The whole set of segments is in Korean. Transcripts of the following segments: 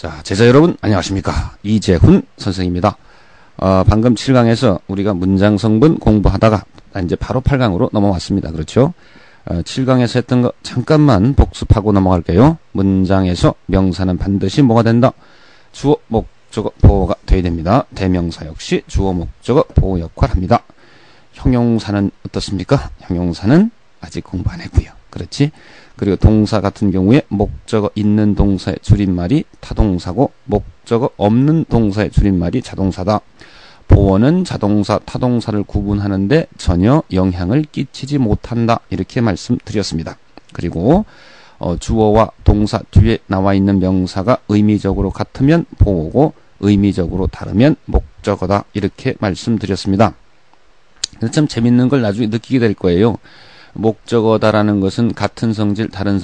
자, 제자 여러분 안녕하십니까? 이재훈 선생입니다. 방금 7강에서 우리가 문장 성분 공부하다가 이제 바로 8강으로 넘어왔습니다. 그렇죠? 7강에서 했던 거 잠깐만 복습하고 넘어갈게요. 문장에서 명사는 반드시 뭐가 된다? 주어, 목적어, 보어가 돼야 됩니다. 대명사 역시 주어, 목적어, 보어 역할합니다. 형용사는 어떻습니까? 형용사는 아직 공부 안 했고요. 그렇지? 그리고 동사 같은 경우에 목적어 있는 동사의 줄임말이 타동사고 목적어 없는 동사의 줄임말이 자동사다. 보어는 자동사, 타동사를 구분하는데 전혀 영향을 끼치지 못한다. 이렇게 말씀드렸습니다. 그리고 주어와 동사 뒤에 나와 있는 명사가 의미적으로 같으면 보어고 의미적으로 다르면 목적어다. 이렇게 말씀드렸습니다. 그래서 참 재밌는 걸 나중에 느끼게 될 거예요. 목적어다라는 것은 같은 성질, 다른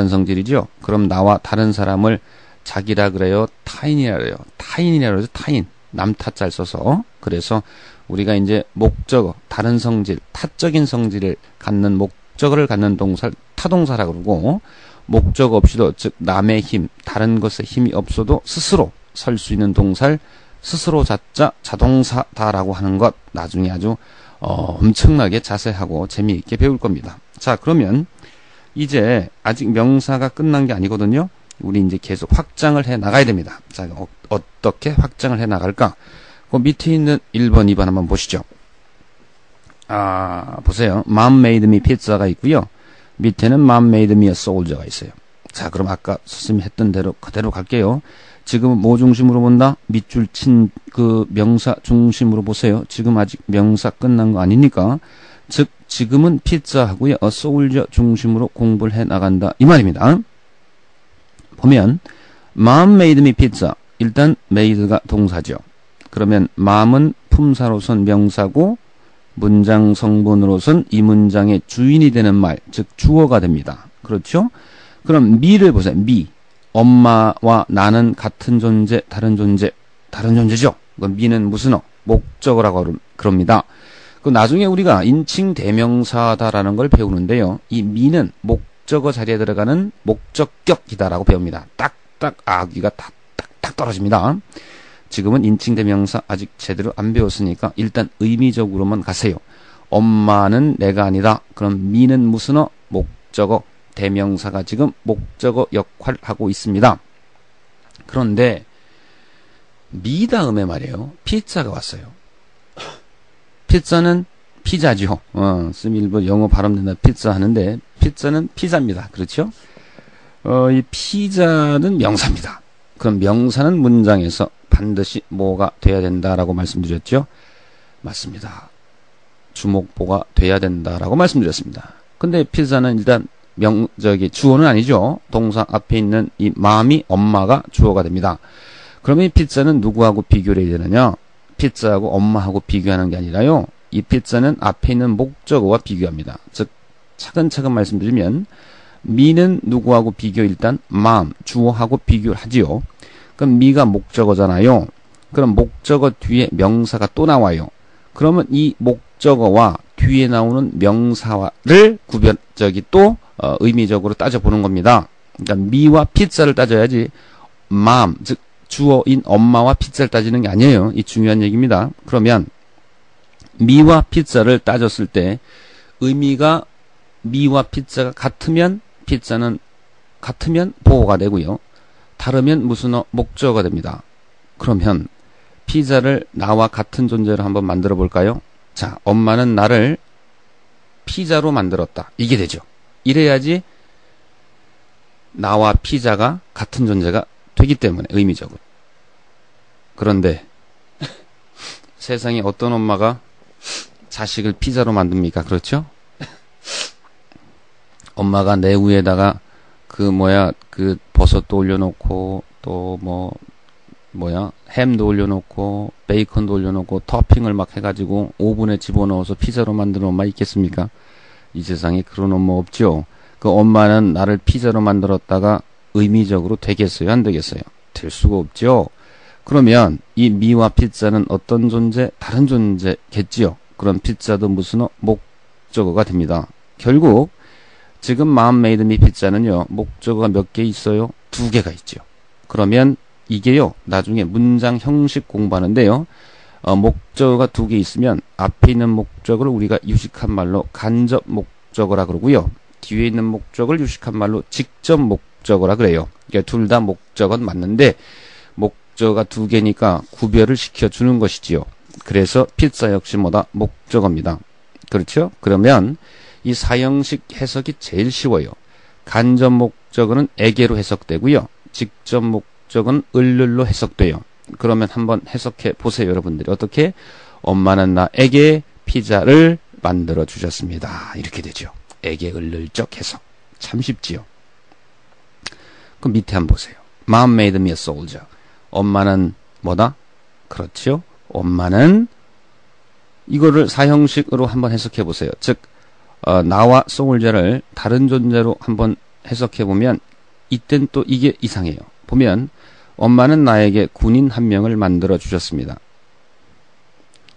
성질이죠. 그럼 나와 다른 사람을 자기라 그래요? 타인이라 그래요? 타인이라 그래요? 타인. 남타자를 써서. 그래서 우리가 이제 목적어, 다른 성질, 타적인 성질을 갖는 목적어를 갖는 동사를 타동사라 그러고, 목적어 없이도, 즉 남의 힘, 다른 것에 힘이 없어도 스스로 설 수 있는 동사를 스스로 자자 자동사다라고 하는 것 나중에 아주 엄청나게 자세하고 재미있게 배울 겁니다. 자, 그러면 이제 아직 명사가 끝난 게 아니거든요. 우리 이제 계속 확장을 해 나가야 됩니다. 자, 어떻게 확장을 해 나갈까? 그 밑에 있는 1번, 2번 한번 보시죠. 보세요. Mom made me pizza가 있고요. 밑에는 Mom made me a soldier가 있어요. 자, 그럼 아까 선생님이 했던 대로 그대로 갈게요. 지금 뭐 중심으로 본다? 밑줄 친 그 명사 중심으로 보세요. 지금 아직 명사 끝난 거 아니니까. 즉 지금은 피자하고요. a soldier 중심으로 공부를 해 나간다. 이 말입니다. 보면 Mom made me pizza. 일단 made가 동사죠. 그러면 mom은 품사로선 명사고 문장 성분으로선 이 문장의 주인이 되는 말, 즉 주어가 됩니다. 그렇죠? 그럼 me를 보세요. me. 엄마와 나는 같은 존재, 다른 존재죠. 그럼 me는 무슨 목적어라고 그럽니다. 그 나중에 우리가 인칭 대명사다라는 걸 배우는데요. 이 me는 목적어 자리에 들어가는 목적격이다라고 배웁니다. 딱딱 아귀가 딱딱 떨어집니다. 지금은 인칭 대명사 아직 제대로 안 배웠으니까 일단 의미적으로만 가세요. 엄마는 내가 아니다. 그럼 me는 무슨 목적어. 대명사가 지금 목적어 역할을 하고 있습니다. 그런데 미 다음에 말이에요. 피자가 왔어요. 피자는 피자죠. 일본 영어 발음된다 피자 하는데 피자는 피자입니다. 그렇죠? 이 피자는 명사입니다. 그럼 명사는 문장에서 반드시 뭐가 돼야 된다라고 말씀드렸죠? 맞습니다. 주목보가 돼야 된다라고 말씀드렸습니다. 근데 피자는 일단 주어는 아니죠. 동사 앞에 있는 이 mom이 엄마가 주어가 됩니다. 그러면 이 피자는 누구하고 비교를 해야 되느냐? 피자하고 엄마하고 비교하는 게 아니라요. 이 피자는 앞에 있는 목적어와 비교합니다. 즉 차근차근 말씀드리면 me는 누구하고 비교 일단 mom, 주어하고 비교를 하지요. 그럼 me가 목적어잖아요. 그럼 목적어 뒤에 명사가 또 나와요. 그러면 이 목적어와 뒤에 나오는 명사를 또 의미적으로 따져보는 겁니다. 그러니까 me와 피자를 따져야지 mom, 즉 주어인 엄마와 피자를 따지는 게 아니에요. 이 중요한 얘기입니다. 그러면 me와 피자를 따졌을 때 의미가 me와 피자가 같으면 피자는 같으면 보어가 되고요. 다르면 무슨 목적어가 됩니다. 그러면 피자를 나와 같은 존재로 한번 만들어 볼까요? 자, 엄마는 나를 피자로 만들었다. 이게 되죠. 이래야지 나와 피자가 같은 존재가 되기 때문에 의미적으로. 그런데 세상에 어떤 엄마가 자식을 피자로 만듭니까? 그렇죠? 엄마가 내 위에다가 그 버섯도 올려놓고 또 햄도 올려놓고 베이컨도 올려놓고 토핑을 막 해가지고 오븐에 집어넣어서 피자로 만드는 엄마 있겠습니까? 이 세상에 그런 엄마 없죠. 그 엄마는 나를 피자로 만들었다가 의미적으로 되겠어요? 안 되겠어요? 될 수가 없죠. 그러면 이 me와 피자는 어떤 존재? 다른 존재겠지요. 그럼 피자도 무슨 목적어가 됩니다. 결국 지금 mom made me 피자는요. 목적어가 몇 개 있어요? 2개가 있죠. 그러면 이게요, 나중에 문장 형식 공부하는데요, 목적어가 두 개 있으면 앞에 있는 목적어를 우리가 유식한 말로 간접 목적어라 그러고요, 뒤에 있는 목적을 유식한 말로 직접 목적어라 그래요. 그러니까 둘 다 목적어는 맞는데 목적어가 두 개니까 구별을 시켜주는 것이지요. 그래서 피자 역시 뭐다? 목적어입니다. 그렇죠? 그러면 이 사형식 해석이 제일 쉬워요. 간접 목적어는 에게로 해석되고요, 직접 목적어는 을를로 해석돼요. 그러면 한번 해석해 보세요, 여러분들이. 어떻게? 엄마는 나에게 피자를 만들어 주셨습니다. 이렇게 되죠. 에게 을를적 해석. 참 쉽지요. 그럼 밑에 한번 보세요. Mom made me a soldier. 엄마는 뭐다? 그렇죠. 엄마는, 이거를 사형식으로 한번 해석해 보세요. 즉 나와 soldier를 다른 존재로 한번 해석해 보면 이땐 또 이게 이상해요. 보면 엄마는 나에게 군인 한 명을 만들어 주셨습니다.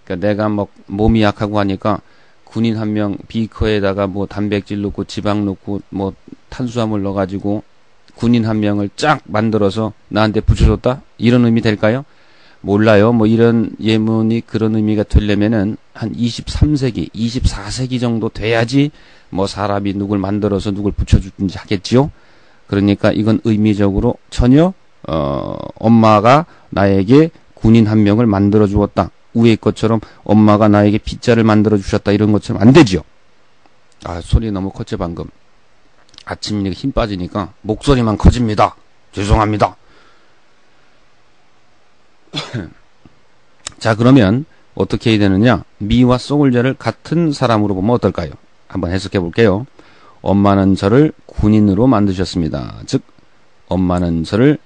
그러니까 내가 뭐 몸이 약하고 하니까 군인 한 명 비커에다가 뭐 단백질 넣고 지방 넣고 뭐 탄수화물 넣어가지고 군인 한 명을 쫙 만들어서 나한테 붙여줬다? 이런 의미 될까요? 몰라요. 뭐 이런 예문이 그런 의미가 되려면은 한 23세기, 24세기 정도 돼야지 뭐 사람이 누굴 만들어서 누굴 붙여주든지 하겠지요. 그러니까 이건 의미적으로 전혀 엄마가 나에게 군인 한 명을 만들어 주었다, 위의 것처럼 엄마가 나에게 피자를 만들어 주셨다, 이런 것처럼 안 되지요. 아, 소리 너무 컸죠 방금. 아침이니까 힘 빠지니까 목소리만 커집니다. 죄송합니다. 자, 그러면 어떻게 해야 되느냐? 미와 소울자를 같은 사람으로 보면 어떨까요? 한번 해석해 볼게요. 엄마는 저를 군인으로 만드셨습니다. 즉 엄마는 저를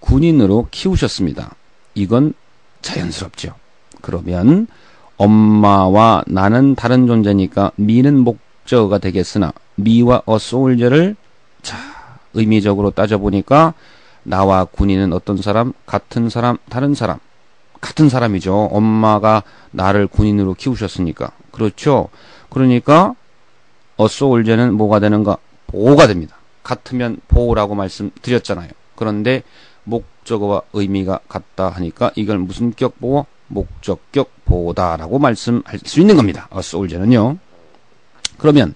군인으로 키우셨습니다. 이건 자연스럽죠. 그러면 엄마와 나는 다른 존재니까 미는 목적어가 되겠으나 미와 soldier를 자, 의미적으로 따져보니까 나와 군인은 어떤 사람? 같은 사람, 다른 사람. 같은 사람이죠. 엄마가 나를 군인으로 키우셨으니까. 그렇죠. 그러니까 soldier는 뭐가 되는가? 보호가 됩니다. 같으면 보호라고 말씀드렸잖아요. 그런데 목적어와 의미가 같다 하니까 이걸 무슨 격 보호? 목적격 보호다라고 말씀할 수 있는 겁니다. soldier는요. 그러면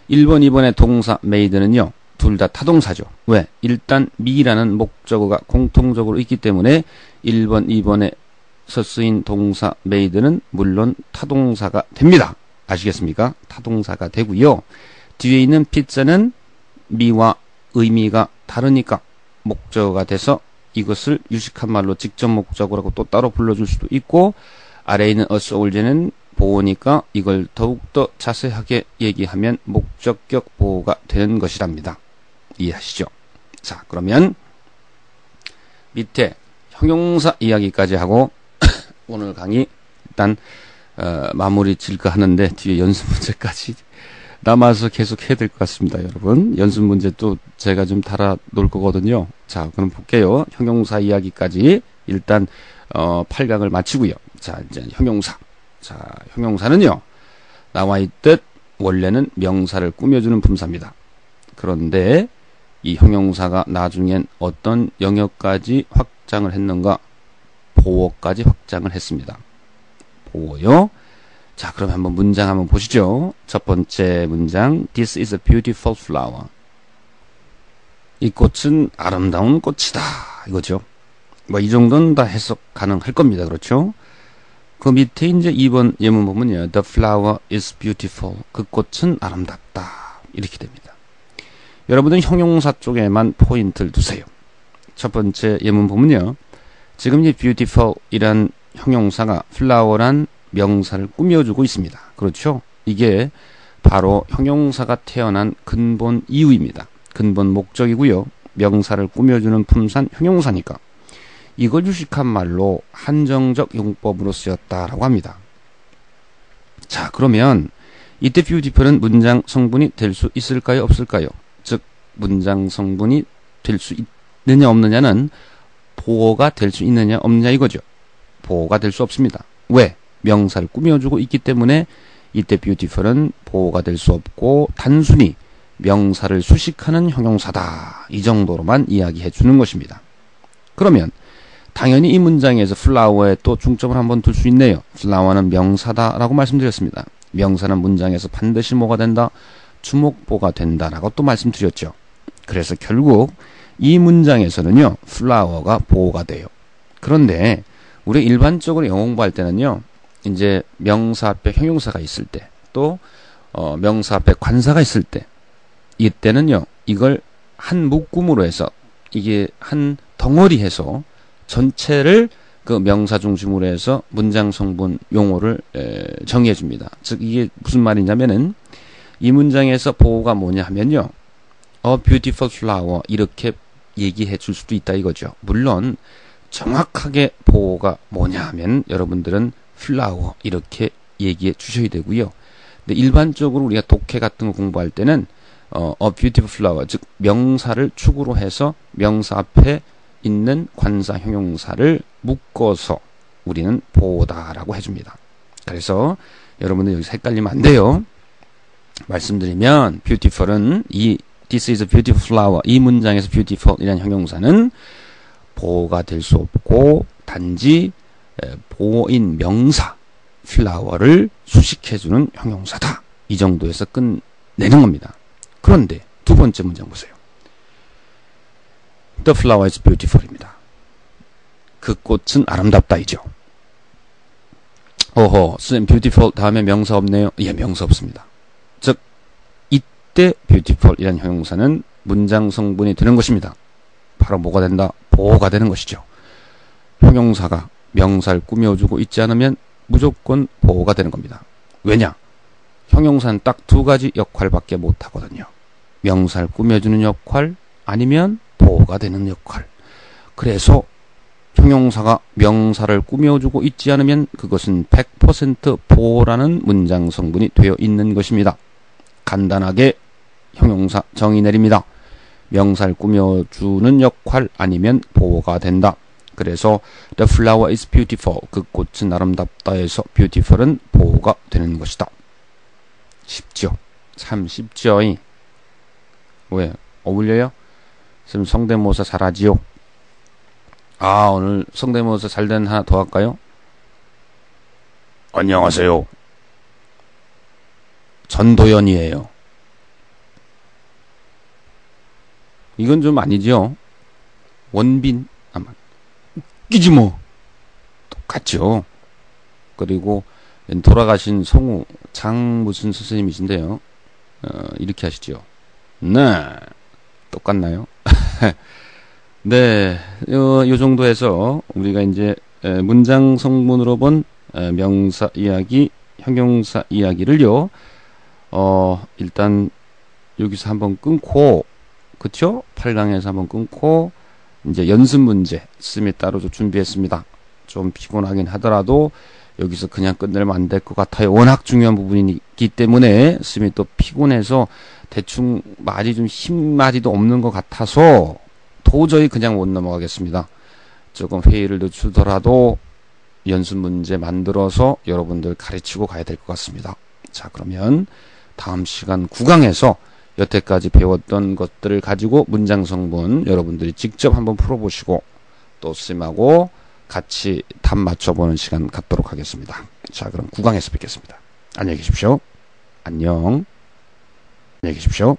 1번, 2번의 동사 made는요, 둘 다 타동사죠. 왜? 일단 me라는 목적어가 공통적으로 있기 때문에 1번, 2번에서 쓰인 동사 made는 물론 타동사가 됩니다. 아시겠습니까? 타동사가 되고요. 뒤에 있는 pizza는 me와 의미가 다르니까 목적어가 돼서 이것을 유식한 말로 직접 목적어라고 또 따로 불러줄 수도 있고, 아래에 있는 soldier는 보호니까 이걸 더욱더 자세하게 얘기하면 목적격 보호가 되는 것이랍니다. 이해하시죠? 자, 그러면 밑에 형용사 이야기까지 하고 오늘 강의 일단 마무리 질까 하는데 뒤에 연습 문제까지 남아서 계속 해야 될 것 같습니다. 여러분, 연습 문제 또 제가 좀 달아 놓을 거거든요. 자, 그럼 볼게요. 형용사 이야기까지 일단 8강을 마치고요. 자, 이제 형용사. 자, 형용사는요, 나와 있듯 원래는 명사를 꾸며주는 품사입니다. 그런데 이 형용사가 나중엔 어떤 영역까지 확장을 했는가? 보어까지 확장을 했습니다. 보어요. 자, 그럼 한번 문장 한번 보시죠. 첫 번째 문장, This is a beautiful flower. 이 꽃은 아름다운 꽃이다, 이거죠. 뭐 이 정도는 다 해석 가능할 겁니다. 그렇죠? 그 밑에 이제 2번 예문 보면요, The flower is beautiful. 그 꽃은 아름답다, 이렇게 됩니다. 여러분은 형용사 쪽에만 포인트를 두세요. 첫 번째 예문 보면요, 지금 이 beautiful 이란 형용사가 flower란 명사를 꾸며주고 있습니다. 그렇죠? 이게 바로 형용사가 태어난 근본 이유입니다. 근본 목적이고요. 명사를 꾸며주는 품산 형용사니까 이걸 유식한 말로 한정적 용법으로 쓰였다라고 합니다. 자, 그러면 이때 beautiful은 문장 성분이 될 수 있을까요? 없을까요? 즉 문장 성분이 될 수 있느냐 없느냐는 보어가 될 수 있느냐 없느냐 이거죠. 보어가 될 수 없습니다. 왜? 명사를 꾸며주고 있기 때문에 이때 beautiful은 보호가 될 수 없고 단순히 명사를 수식하는 형용사다, 이 정도로만 이야기해 주는 것입니다. 그러면 당연히 이 문장에서 flower에 또 중점을 한번 둘 수 있네요. flower는 명사다라고 말씀드렸습니다. 명사는 문장에서 반드시 뭐가 된다? 주목보가 된다라고 또 말씀드렸죠. 그래서 결국 이 문장에서는요, flower가 보호가 돼요. 그런데 우리 일반적으로 영어 공부할 때는요, 이제 명사 앞에 형용사가 있을 때, 또 명사 앞에 관사가 있을 때, 이때는요, 이걸 한 묶음으로 해서, 이게 한 덩어리 해서 전체를 그 명사 중심으로 해서 문장 성분 용어를 정의해 줍니다. 즉 이게 무슨 말이냐면은 이 문장에서 보호가 뭐냐 하면요, A beautiful flower 이렇게 얘기해 줄 수도 있다 이거죠. 물론 정확하게 보호가 뭐냐 하면 여러분들은 flower 이렇게 얘기해 주셔야 되고요. 근데 일반적으로 우리가 독해 같은 거 공부할 때는 A beautiful flower 즉 명사를 축으로 해서 명사 앞에 있는 관사 형용사를 묶어서 우리는 보호다라고 해줍니다. 그래서 여러분들 여기서 헷갈리면 안 돼요. 말씀드리면 beautiful은 This is a beautiful flower 이 문장에서 beautiful 이라는 형용사는 보호가 될 수 없고 단지 보호인 명사 flower를 수식해주는 형용사다. 이 정도에서 끝내는 겁니다. 그런데 두 번째 문장 보세요. The flower is beautiful입니다. 그 꽃은 아름답다이죠. 어허, 선생님 beautiful 다음에 명사 없네요. 예, 명사 없습니다. 즉 이때 beautiful 이라는 형용사는 문장 성분이 되는 것입니다. 바로 뭐가 된다? 보호가 되는 것이죠. 형용사가 명사를 꾸며주고 있지 않으면 무조건 보호가 되는 겁니다. 왜냐? 형용사는 딱 두 가지 역할밖에 못하거든요. 명사를 꾸며주는 역할 아니면 보호가 되는 역할. 그래서 형용사가 명사를 꾸며주고 있지 않으면 그것은 100% 보호라는 문장 성분이 되어 있는 것입니다. 간단하게 형용사 정의 내립니다. 명사를 꾸며주는 역할 아니면 보호가 된다. 그래서 The flower is beautiful. 그 꽃은 아름답다에서 beautiful은 보호가 되는 것이다. 쉽죠? 참 쉽죠? 왜? 어울려요? 선생님 성대모사 잘하지요? 아, 오늘 성대모사 잘된 하나 더 할까요? 안녕하세요. 전도연이에요. 이건 좀 아니죠? 원빈 아마 웃기지 뭐. 똑같죠. 그리고 돌아가신 성우 장 무슨 선생님이신데요. 이렇게 하시죠. 네. 똑같나요? 네. 요 정도에서 우리가 이제 문장 성분으로 본 명사 이야기, 형용사 이야기를요. 일단 여기서 한번 끊고 그쵸? 8강에서 한번 끊고 이제 연습 문제 씀이 따로 좀 준비했습니다. 좀 피곤하긴 하더라도 여기서 그냥 끝내면 안 될 것 같아요. 워낙 중요한 부분이기 때문에 씀이 또 피곤해서 대충 말이 좀 힘마디도 없는 것 같아서 도저히 그냥 못 넘어가겠습니다. 조금 회의를 늦추더라도 연습 문제 만들어서 여러분들 가르치고 가야 될 것 같습니다. 자, 그러면 다음 시간 9강에서 여태까지 배웠던 것들을 가지고 문장 성분 여러분들이 직접 한번 풀어보시고 또 쌤하고 같이 답 맞춰보는 시간 갖도록 하겠습니다. 자, 그럼 9강에서 뵙겠습니다. 안녕히 계십시오. 안녕. 안녕히 계십시오.